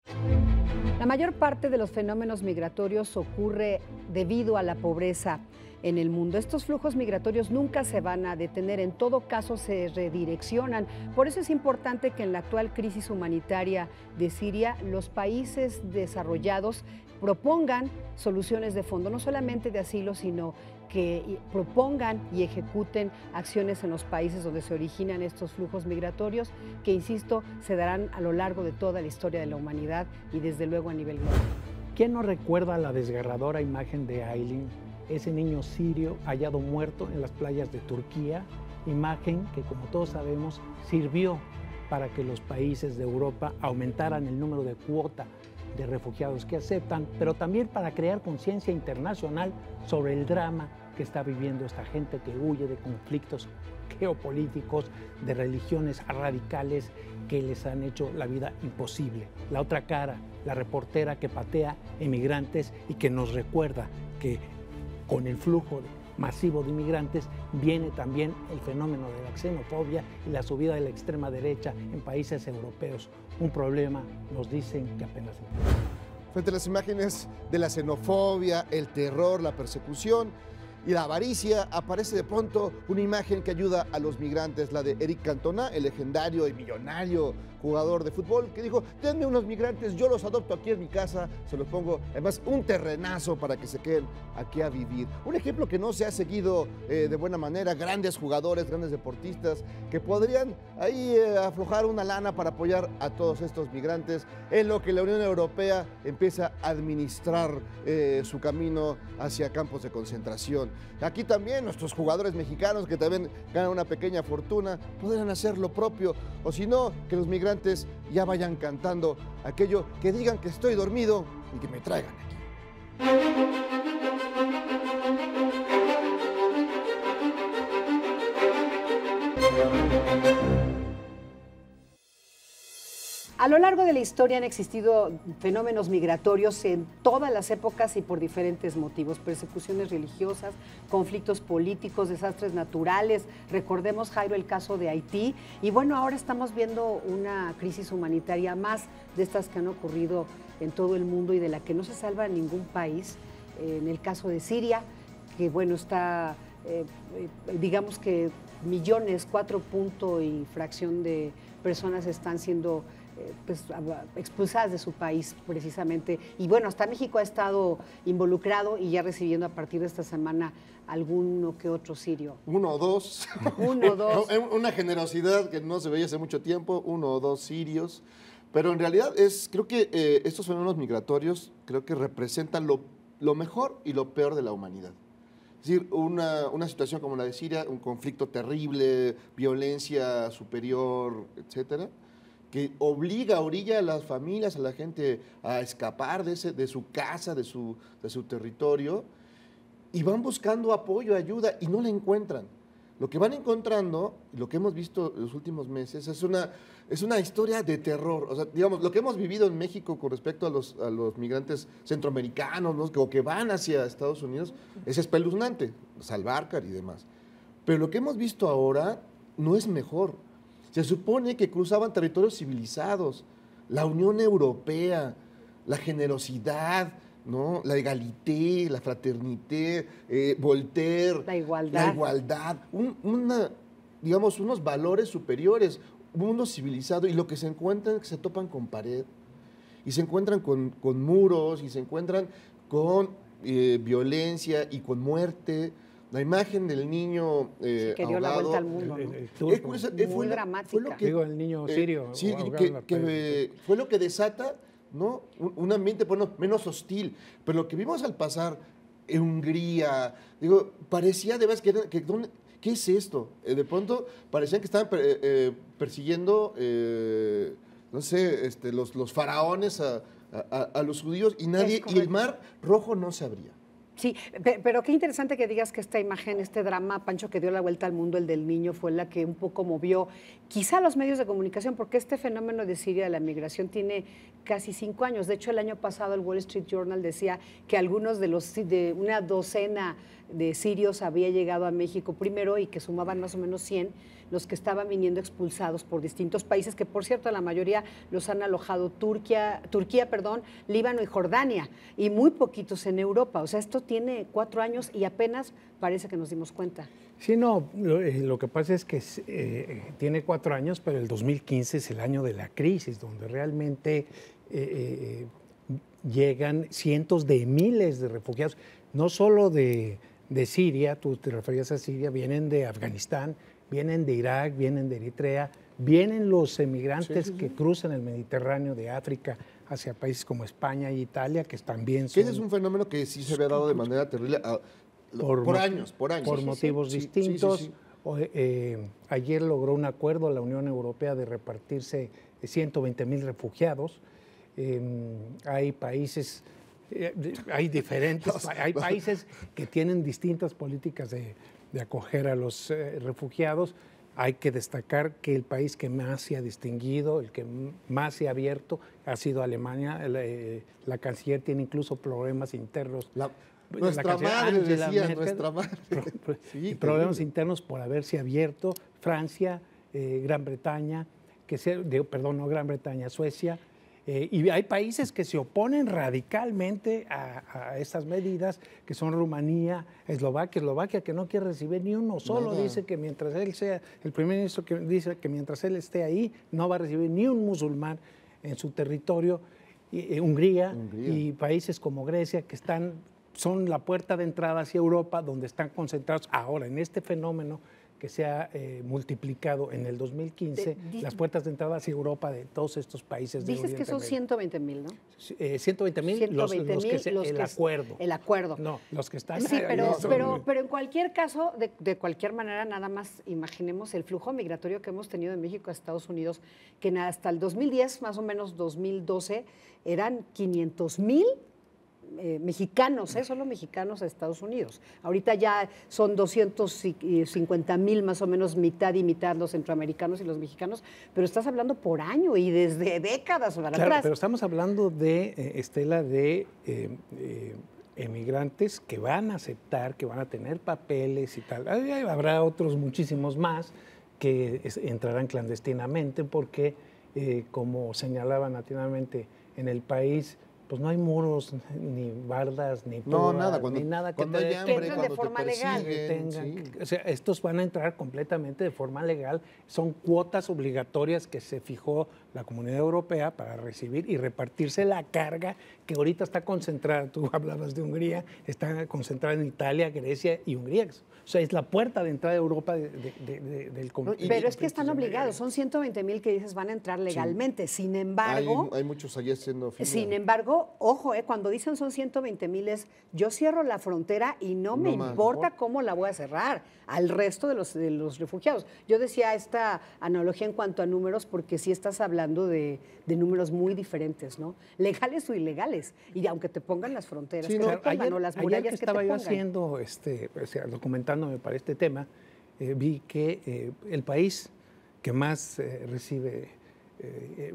La mayor parte de los fenómenos migratorios ocurre debido a la pobreza en el mundo. Estos flujos migratorios nunca se van a detener, en todo caso se redireccionan. Por eso es importante que en la actual crisis humanitaria de Siria, los países desarrollados propongan soluciones de fondo, no solamente de asilo, sino que propongan y ejecuten acciones en los países donde se originan estos flujos migratorios, que, insisto, se darán a lo largo de toda la historia de la humanidad y desde luego a nivel global. ¿Quién no recuerda la desgarradora imagen de Aylin, ese niño sirio hallado muerto en las playas de Turquía? Imagen que, como todos sabemos, sirvió para que los países de Europa aumentaran el número de cuota de refugiados que aceptan, pero también para crear conciencia internacional sobre el drama que está viviendo esta gente que huye de conflictos geopolíticos, de religiones radicales que les han hecho la vida imposible. La otra cara, la reportera que patea inmigrantes y que nos recuerda que con el flujo masivo de inmigrantes viene también el fenómeno de la xenofobia y la subida de la extrema derecha en países europeos. Un problema, nos dicen, que apenas empieza. Frente a las imágenes de la xenofobia, el terror, la persecución y la avaricia, aparece de pronto una imagen que ayuda a los migrantes, la de Eric Cantona, el legendario y millonario jugador de fútbol, que dijo: denme unos migrantes, yo los adopto aquí en mi casa, se los pongo, además, un terrenazo para que se queden aquí a vivir. Un ejemplo que no se ha seguido de buena manera, grandes jugadores, grandes deportistas, que podrían ahí aflojar una lana para apoyar a todos estos migrantes, en lo que la Unión Europea empieza a administrar su camino hacia campos de concentración. Aquí también nuestros jugadores mexicanos, que también ganan una pequeña fortuna, podrían hacer lo propio, o si no, que los migrantes ya vayan cantando aquello, que digan que estoy dormido y que me traigan aquí. A lo largo de la historia han existido fenómenos migratorios en todas las épocas y por diferentes motivos: persecuciones religiosas, conflictos políticos, desastres naturales. Recordemos, Jairo, el caso de Haití. Y bueno, ahora estamos viendo una crisis humanitaria más de estas que han ocurrido en todo el mundo y de la que no se salva ningún país. En el caso de Siria, que bueno, está, digamos que millones, 4 punto y fracción de personas están siendo pues, expulsadas de su país precisamente. Y bueno, hasta México ha estado involucrado y ya recibiendo a partir de esta semana alguno que otro sirio. Uno o dos. Uno o dos. Una generosidad que no se veía hace mucho tiempo, uno o dos sirios. Pero en realidad creo que estos fenómenos migratorios creo que representan lo mejor y lo peor de la humanidad. Es decir, una situación como la de Siria, un conflicto terrible, violencia superior, etcétera, que orilla a las familias, a la gente a escapar de su casa, de su territorio, y van buscando apoyo, ayuda, y no la encuentran. Lo que van encontrando, lo que hemos visto en los últimos meses, es una historia de terror. O sea, digamos, lo que hemos vivido en México con respecto a los migrantes centroamericanos, ¿no?, o que van hacia Estados Unidos, es espeluznante, Salvarcar y demás. Pero lo que hemos visto ahora no es mejor. Se supone que cruzaban territorios civilizados, la Unión Europea, la generosidad, ¿no?, la egalité, la fraternité, Voltaire, la igualdad, digamos, unos valores superiores, un mundo civilizado, y lo que se encuentran es que se topan con pared, y se encuentran con muros, y se encuentran con violencia y con muerte. La imagen del niño que dio la vuelta al mundo, ¿no? Muy dramática. Digo, el niño sirio. Sí, que fue lo que desata, ¿no?, un ambiente, bueno, menos hostil. Pero lo que vimos al pasar en Hungría, digo, parecía de verdad ¿qué es esto? De pronto parecían que estaban persiguiendo, no sé, los faraones a los judíos, y el mar Rojo no se abría. Sí, pero qué interesante que digas que esta imagen, este drama, Pancho, que dio la vuelta al mundo, el del niño, fue la que un poco movió quizá los medios de comunicación, porque este fenómeno de Siria, de la migración, tiene casi 5 años. De hecho, el año pasado el Wall Street Journal decía que algunos de una docena de sirios había llegado a México primero y que sumaban más o menos 100 los que estaban viniendo expulsados por distintos países, que por cierto la mayoría los han alojado Turquía, Líbano y Jordania, y muy poquitos en Europa. O sea, esto tiene 4 años y apenas parece que nos dimos cuenta. Sí, no, lo que pasa es que tiene 4 años, pero el 2015 es el año de la crisis, donde realmente llegan cientos de miles de refugiados, no solo de Siria, tú te referías a Siria, vienen de Afganistán, vienen de Irak, vienen de Eritrea, vienen los emigrantes que cruzan el Mediterráneo de África hacia países como España e Italia, que también son... Ese es un fenómeno que sí se había dado de manera terrible por años. Por motivos distintos. Ayer logró un acuerdo la Unión Europea de repartirse 120,000 refugiados. Hay países... hay países que tienen distintas políticas de acoger a los refugiados. Hay que destacar que el país que más se ha distinguido, el que más se ha abierto, ha sido Alemania. La canciller tiene incluso problemas internos. Nuestra madre, decía, nuestra madre. Sí, problemas internos por haberse abierto. Francia, Gran Bretaña, no Gran Bretaña, Suecia. Y hay países que se oponen radicalmente a estas medidas, que son Rumanía, Eslovaquia que no quiere recibir ni uno solo. Nada. Dice que mientras él sea, el primer ministro que dice que mientras él esté ahí, no va a recibir ni un musulmán en su territorio. Hungría y países como Grecia, que son la puerta de entrada hacia Europa, donde están concentrados ahora en este fenómeno que se ha multiplicado en el 2015, las puertas de entrada hacia Europa de todos estos países de Oriente Medio. Dices que son 120,000, ¿no? 120,000 los que acuerdo. El acuerdo. No, los que están... Sí, pero en cualquier caso, de cualquier manera, nada más imaginemos el flujo migratorio que hemos tenido de México a Estados Unidos, que hasta el 2010, más o menos 2012, eran 500,000 mexicanos, solo mexicanos a Estados Unidos. Ahorita ya son 250,000 más o menos, mitad y mitad los centroamericanos y los mexicanos, pero estás hablando por año y desde décadas para atrás. Pero estamos hablando de, Estela, de emigrantes que van a aceptar, que van a tener papeles y tal. Habrá otros muchísimos más que entrarán clandestinamente porque, como señalaban anteriormente, en el país pues no hay muros, ni bardas, ni púas, ni nada que te entren de forma legal. O sea, estos van a entrar completamente de forma legal. Son cuotas obligatorias que se fijó la Comunidad Europea para recibir y repartirse la carga que ahorita está concentrada. Tú hablabas de Hungría, está concentrada en Italia, Grecia y Hungría. O sea, es la puerta de entrada de Europa del conflicto. Pero es que están obligados, son 120,000 que dices van a entrar legalmente. Sí. Sin embargo... Hay muchos allí haciendo fila. Sin embargo, ojo, cuando dicen son 120,000 yo cierro la frontera y no me importa cómo la voy a cerrar al resto de los refugiados. Yo decía esta analogía en cuanto a números porque sí estás hablando de números muy diferentes, ¿no? Legales o ilegales. Y aunque te pongan las fronteras, sí, las murallas que estaba te yo pongan. Haciendo, documentándome para este tema, vi que el país que más recibe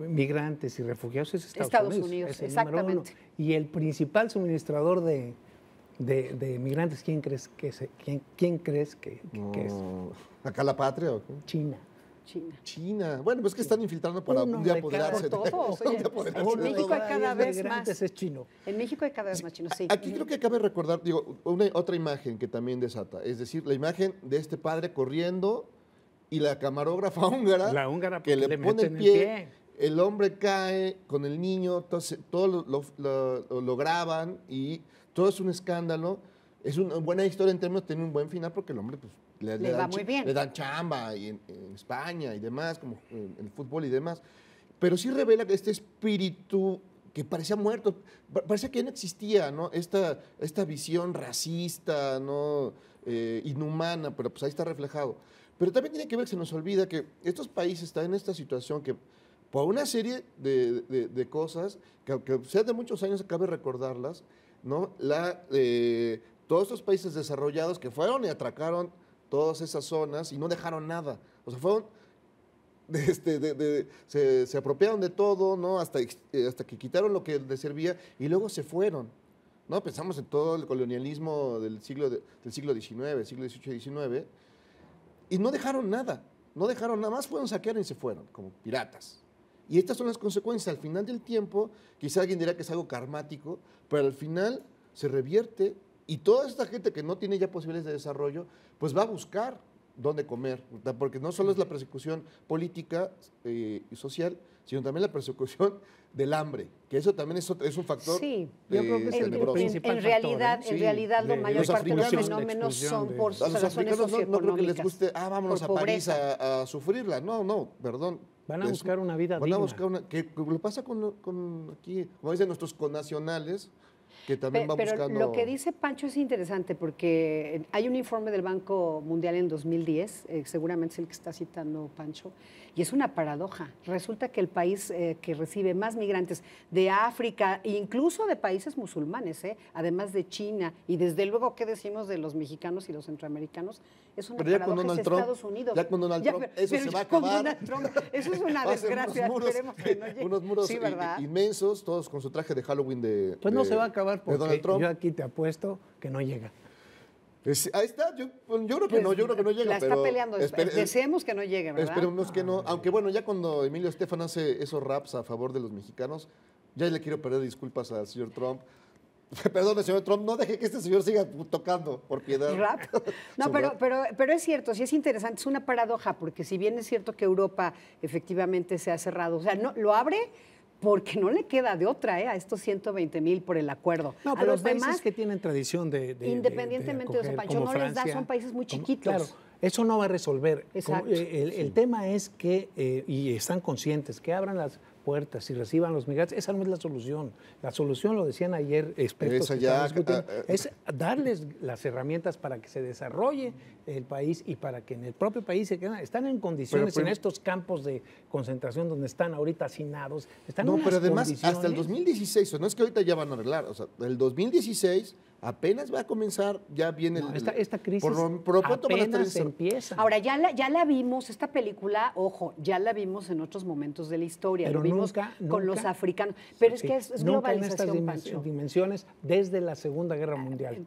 migrantes y refugiados es Estados Unidos. Es el exactamente. número 1. Y el principal suministrador de migrantes, ¿quién crees que es? ¿Acá la patria o qué? China. Bueno, pues que están infiltrando para un día apoderarse de todos. En México hay cada vez más. Es chino. En México hay cada vez más chinos, sí. Aquí creo que cabe recordar, otra imagen que también desata. Es decir, la imagen de este padre corriendo y la camarógrafa húngara, que le pone el pie. El hombre cae con el niño, entonces todo lo graban y todo es un escándalo. Es una buena historia en términos, tiene un buen final porque el hombre pues, le va muy bien. Le dan chamba y en España y demás, como en el fútbol y demás. Pero sí revela que este espíritu que parecía muerto, parecía que no existía, ¿no? Esta visión racista, ¿no? Inhumana, pero pues ahí está reflejado. Pero también tiene que ver que se nos olvida que estos países están en esta situación que por una serie de cosas, que aunque sea de muchos años, cabe recordarlas, ¿no? Todos estos países desarrollados que fueron y atracaron todas esas zonas y no dejaron nada. O sea, fueron, se apropiaron de todo, ¿no? Hasta que quitaron lo que les servía y luego se fueron, ¿no? Pensamos en todo el colonialismo del siglo XIX, siglo XVIII y XIX, y no dejaron nada, nada más, fueron, saquearon y se fueron, como piratas. Y estas son las consecuencias. Al final del tiempo, quizá alguien dirá que es algo karmático, pero al final se revierte y toda esta gente que no tiene ya posibilidades de desarrollo, pues va a buscar dónde comer, porque no solo es la persecución política y social, sino también la persecución del hambre, que eso también es un factor. Sí, yo creo que es el principal en realidad, factor, en realidad la mayor parte de los fenómenos son por a los africanos no creo que les guste, vámonos a París pobreza. a sufrirla. No, perdón. Van a buscar una vida digna. Van a buscar que lo pasa con aquí, como dicen nuestros connacionales, que también van buscando. Pero lo que dice Pancho es interesante porque hay un informe del Banco Mundial en 2010, seguramente es el que está citando Pancho, y es una paradoja. Resulta que el país que recibe más migrantes de África, e incluso de países musulmanes, además de China, y desde luego, ¿qué decimos de los mexicanos y los centroamericanos? Es una paradoja, es Estados Unidos. Ya con Donald Trump, eso se va a acabar. Eso es una desgracia, esperemos que no llegue. Unos muros sí, inmensos, todos con su traje de Halloween de Pues no se va a acabar porque Trump. yo aquí te apuesto que no llega. Ahí está, yo creo que no llega. La está peleando, deseemos que no llegue, ¿verdad? Esperemos que no, aunque bueno, ya cuando Emilio Estefan hace esos raps a favor de los mexicanos, ya le quiero pedir disculpas al señor Trump. Perdón, señor Trump, no deje que este señor siga tocando, por piedad. ¿Rap? No, pero es cierto, sí es interesante, es una paradoja, porque si bien es cierto que Europa efectivamente se ha cerrado, o sea, no, lo abre porque no le queda de otra a estos 120,000 por el acuerdo. No, pero a los hay países demás, que tienen tradición de independientemente de Pancho, no les da, son países muy chiquitos. Claro, eso no va a resolver. Exacto. El tema es que, y están conscientes, que abran las puertas y reciban los migrantes. Esa no es la solución. La solución, lo decían ayer expertos que estaban discutiendo, es darles las herramientas para que se desarrolle el país y para que en el propio país se queden. Están en condiciones, en estos campos de concentración donde están ahorita hacinados. Pero además, hasta el 2016, no es que ahorita ya van a arreglar, o sea, el 2016 apenas va a comenzar, ya viene esta crisis por lo pronto apenas empieza. Ahora, ya la vimos, esta película, ojo, ya la vimos en otros momentos de la historia, pero lo vimos nunca, con los africanos, pero es que es globalización, en estas dimensiones desde la Segunda Guerra Mundial.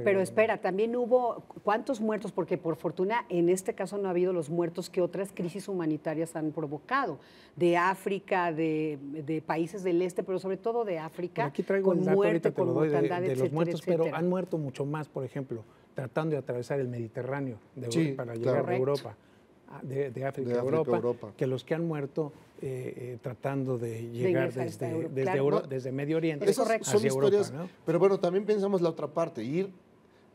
Pero espera, también hubo, ¿cuántos muertos? Porque por fortuna en este caso no ha habido los muertos que otras crisis humanitarias han provocado, de África, de países del este, pero sobre todo de África, aquí traigo con el dato, muerte, con mortandad, de los muertos, etcétera. pero han muerto mucho más, por ejemplo, tratando de atravesar el Mediterráneo para llegar a Europa, de África a Europa, que los que han muerto tratando de llegar desde Medio Oriente Esas son historias, Europa, ¿no? Pero bueno, también pensamos la otra parte, ir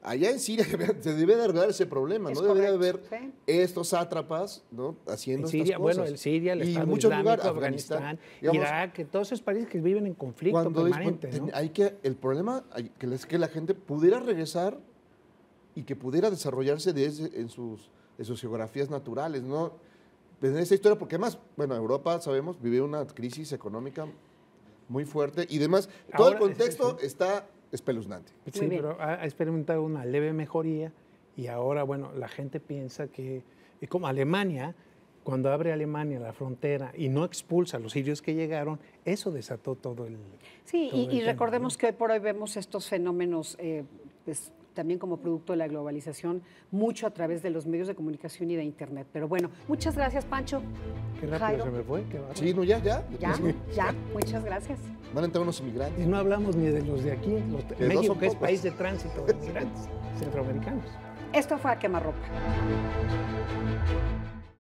allá en Siria se debe de arreglar ese problema, no debería haber estos sátrapas, ¿no? Haciendo Siria, estas cosas. Bueno, el Siria, el Estado muchos Islámico, lugares, Afganistán, digamos, Irak, todos esos países que viven en conflicto permanente, ¿no? El problema es que la gente pudiera regresar y que pudiera desarrollarse en sus geografías naturales, ¿no? En esa historia, porque además, bueno, Europa, sabemos, vive una crisis económica muy fuerte y demás. Todo el contexto está espeluznante. Sí, pero ha experimentado una leve mejoría y ahora, bueno, la gente piensa que, como Alemania, cuando abre Alemania la frontera y no expulsa a los sirios que llegaron, eso desató todo el... Sí, todo y el tema, recordemos, ¿no? que hoy por hoy vemos estos fenómenos, pues, también como producto de la globalización, mucho a través de los medios de comunicación y de Internet. Pero bueno, muchas gracias, Pancho. Qué rápido Jairo. se me fue. Qué bárbaro. Sí, no, ya. Ya, muchas gracias. Van a entrar unos inmigrantes. Y no hablamos ni de los de aquí, México, que es pocos. país de tránsito de inmigrantes centroamericanos. Esto fue A Quemarropa.